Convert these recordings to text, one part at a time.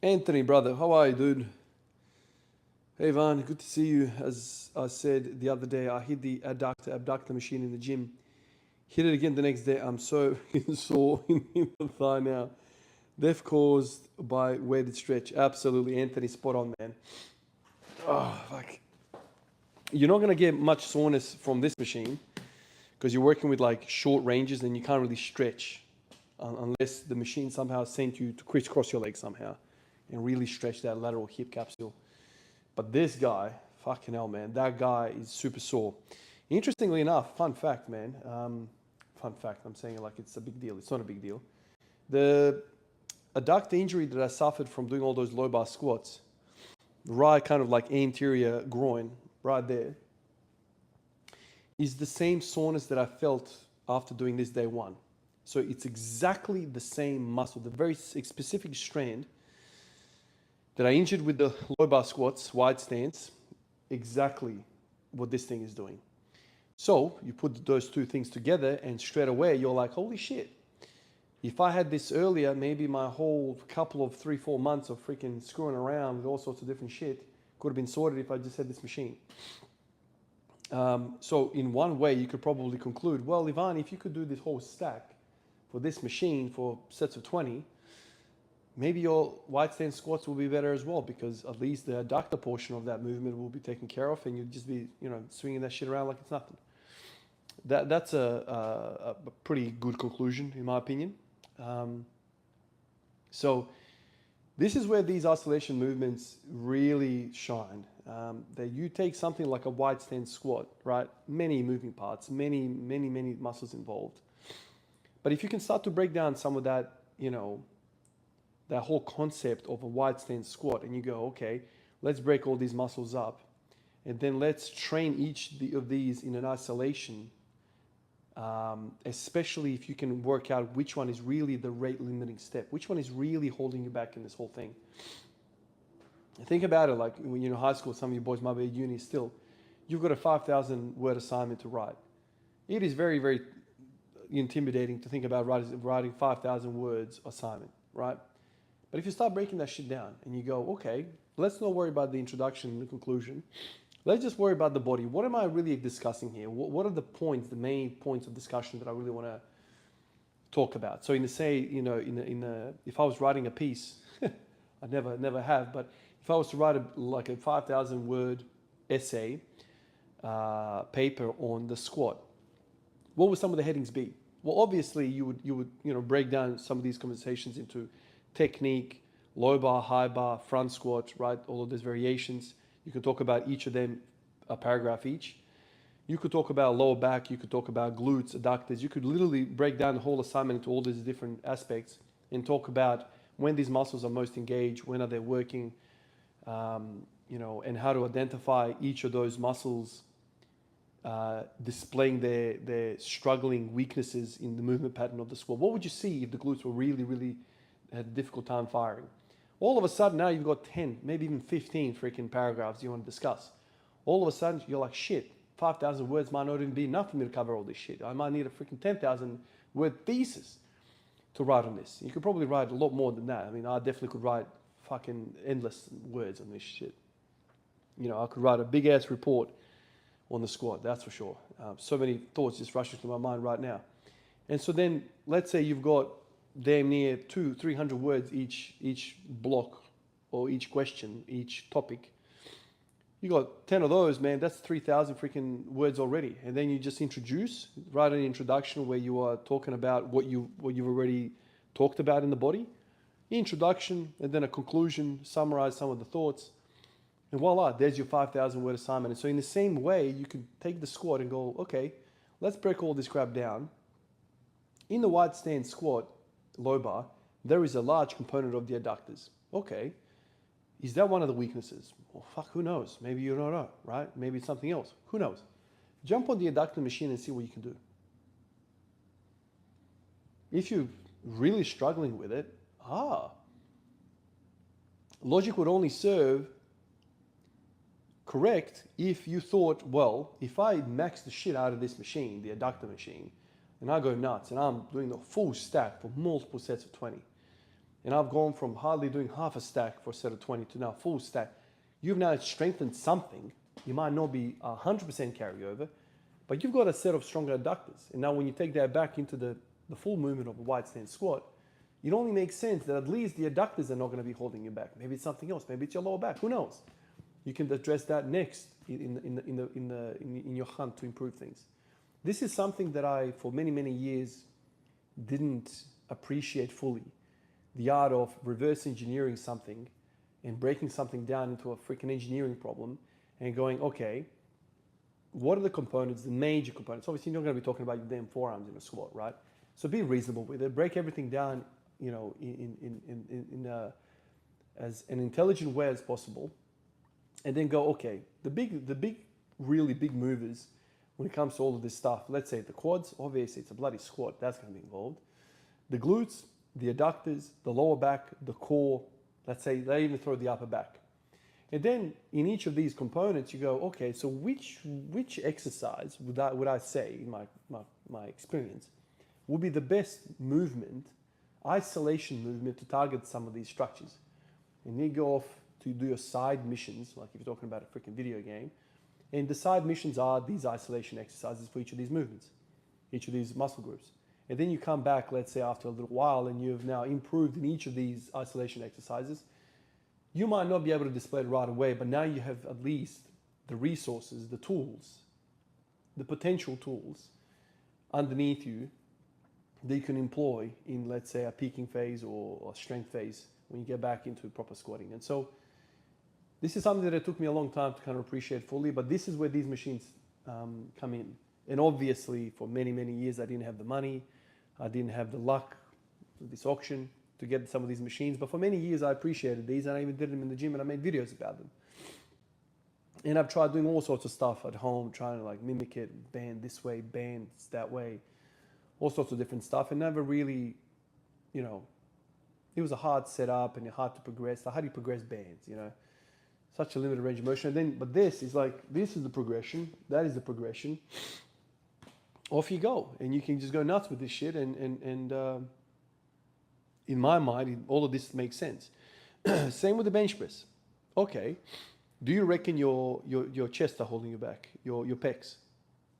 Anthony, brother, how are you, dude? Hey, Van, good to see you. As I said the other day, I hit the abductor machine in the gym. Hit it again the next day. I'm so sore in the thigh now. Death caused by weighted stretch. Absolutely, Anthony, spot on, man. Oh, like you're not gonna get much soreness from this machine because you're working with like short ranges and you can't really stretch unless the machine somehow sent you to crisscross your legs somehow and really stretch that lateral hip capsule. But this guy, fucking hell, man, that guy is super sore. Interestingly enough, fun fact, man. Fun fact, I'm saying it like it's a big deal. It's not a big deal. The adductor injury that I suffered from doing all those low bar squats, right kind of like anterior groin, right there, is the same soreness that I felt after doing this day one. So it's exactly the same muscle, the very specific strand that I injured with the low bar squats, wide stance, exactly what this thing is doing. So you put those two things together and straight away you're like, holy shit. If I had this earlier, maybe my whole couple of 3-4 months of freaking screwing around with all sorts of different shit could have been sorted if I just had this machine. So in one way, you could probably conclude, well, Ivan, if you could do this whole stack for this machine for sets of 20, maybe your wide stance squats will be better as well because at least the adductor portion of that movement will be taken care of and you'll just be, swinging that shit around like it's nothing. That's a pretty good conclusion in my opinion. Um, so this is where these isolation movements really shine. That you take something like a wide stance squat, right? Many moving parts, many muscles involved. But if you can start to break down some of that, that whole concept of a wide stance squat, and you go, okay, let's break all these muscles up, and then let's train each of these in an isolation, especially if you can work out which one is really the rate limiting step, which one is really holding you back in this whole thing. Think about it like when you're in high school, some of you boys might be at uni still, you've got a 5,000 word assignment to write. It is very, very intimidating to think about writing 5,000 words assignment, right? But if you start breaking that shit down and you go, okay, let's not worry about the introduction and the conclusion. Let's just worry about the body. What am I really discussing here? What are the points, the main points of discussion that I really want to talk about? So if I was writing a piece, I never have, but if I was to write a 5,000 word essay paper on the squat, what would some of the headings be? Well, obviously you would break down some of these conversations into technique, low bar, high bar, front squat, right? All of those variations. You can talk about each of them, a paragraph each. You could talk about lower back. You could talk about glutes, adductors. You could literally break down the whole assignment into all these different aspects and talk about when these muscles are most engaged, when are they working, and how to identify each of those muscles displaying their struggling weaknesses in the movement pattern of the squat. What would you see if the glutes were really had a difficult time firing? All of a sudden now you've got 10, maybe even 15 freaking paragraphs you want to discuss. All of a sudden you're like, shit, 5,000 words might not even be enough for me to cover all this shit. I might need a freaking 10,000 word thesis to write on this. You could probably write a lot more than that. I mean, I definitely could write fucking endless words on this shit. I could write a big ass report on the squat, that's for sure. So many thoughts just rushing through my mind right now. And so then let's say you've got damn near 200-300 words each block or each question, each topic. You got 10 of those, man, that's 3,000 freaking words already. And then you just write an introduction where you are talking about what you've already talked about in the body. Introduction, and then a conclusion, summarize some of the thoughts. And voila, there's your 5,000 word assignment. And so in the same way, you can take the squat and go, okay, let's break all this crap down. In the wide stance squat, low bar, there is a large component of the adductors. Okay, is that one of the weaknesses? Well, fuck, who knows? Maybe you don't know, right? Maybe it's something else. Who knows? Jump on the adductor machine and see what you can do. If you're really struggling with it, logic would only serve correct if you thought, well, if I max the shit out of this machine, the adductor machine, and I go nuts and I'm doing the full stack for multiple sets of 20, and I've gone from hardly doing half a stack for a set of 20 to now full stack, you've now strengthened something. You might not be 100% carryover, but you've got a set of stronger adductors. And now when you take that back into the full movement of a wide stance squat, it only makes sense that at least the adductors are not going to be holding you back. Maybe it's something else. Maybe it's your lower back. Who knows? You can address that next in your hunt to improve things. This is something that I, for many, many years, didn't appreciate fully. The art of reverse engineering something and breaking something down into a freaking engineering problem and going, okay, what are the components, the major components? Obviously, you're not going to be talking about your damn forearms in a squat, right? So be reasonable with it. Break everything down, you know, as an intelligent way as possible, and then go, okay, the big, really big movers when it comes to all of this stuff. Let's say the quads, obviously it's a bloody squat, that's going to be involved. The glutes, the adductors, the lower back, the core. Let's say they even throw the upper back. And then in each of these components, you go, okay, so which exercise would I say, in my experience, would be the best movement, isolation movement to target some of these structures? And you go off to do your side missions, like if you're talking about a freaking video game. And the side missions are these isolation exercises for each of these movements, each of these muscle groups. And then you come back, let's say after a little while, and you've now improved in each of these isolation exercises. You might not be able to display it right away, but now you have at least the resources, the tools, the potential tools underneath you that you can employ in, let's say, a peaking phase or a strength phase when you get back into proper squatting. And so this is something that it took me a long time to kind of appreciate fully, but this is where these machines come in. And obviously, for many, many years, I didn't have the money. I didn't have the luck, this auction, to get some of these machines. But for many years, I appreciated these, and I even did them in the gym, and I made videos about them. And I've tried doing all sorts of stuff at home, trying to like mimic it, band this way, band that way, all sorts of different stuff, and never really, you know, it was a hard setup and hard to progress. Like, how do you progress bands, you know? Such a limited range of motion. And then, but this is like, this is the progression, that is the progression. Off you go, and you can just go nuts with this shit. And in my mind, all of this makes sense. Same with the bench press. Okay, do you reckon your chest are holding you back, your pecs?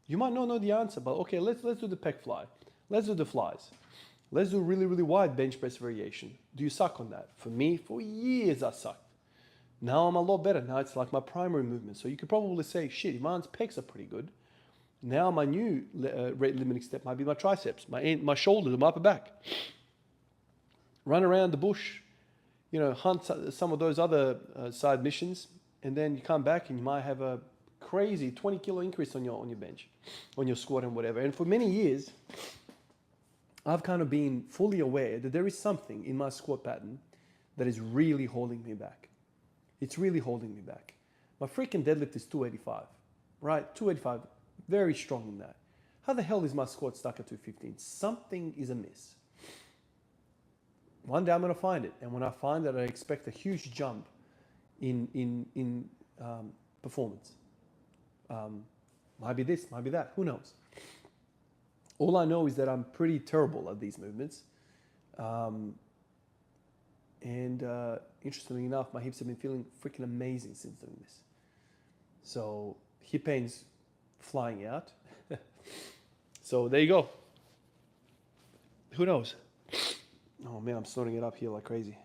You might not know the answer, but okay, let's do the pec fly. Let's do the flies. Let's do really, really wide bench press variation. Do you suck on that? For me, for years I sucked. Now I'm a lot better. Now it's like my primary movement. So you could probably say, shit, Iman's pecs are pretty good. Now my new rate limiting step might be my triceps, my shoulders, my upper back. Run around the bush, you know, hunt some of those other side missions, and then you come back and you might have a crazy 20 kilo increase on your bench, on your squat and whatever. And for many years, I've kind of been fully aware that there is something in my squat pattern that is really holding me back. It's really holding me back. My freaking deadlift is 285, right? 285, very strong in that. How the hell is my squat stuck at 215? Something is amiss. One day I'm going to find it, and when I find that, I expect a huge jump in performance. Might be this, might be that, who knows? All I know is that I'm pretty terrible at these movements. Interestingly enough, my hips have been feeling freaking amazing since doing this. So hip pain's flying out. So there you go. Who knows? Oh man, I'm snorting it up here like crazy.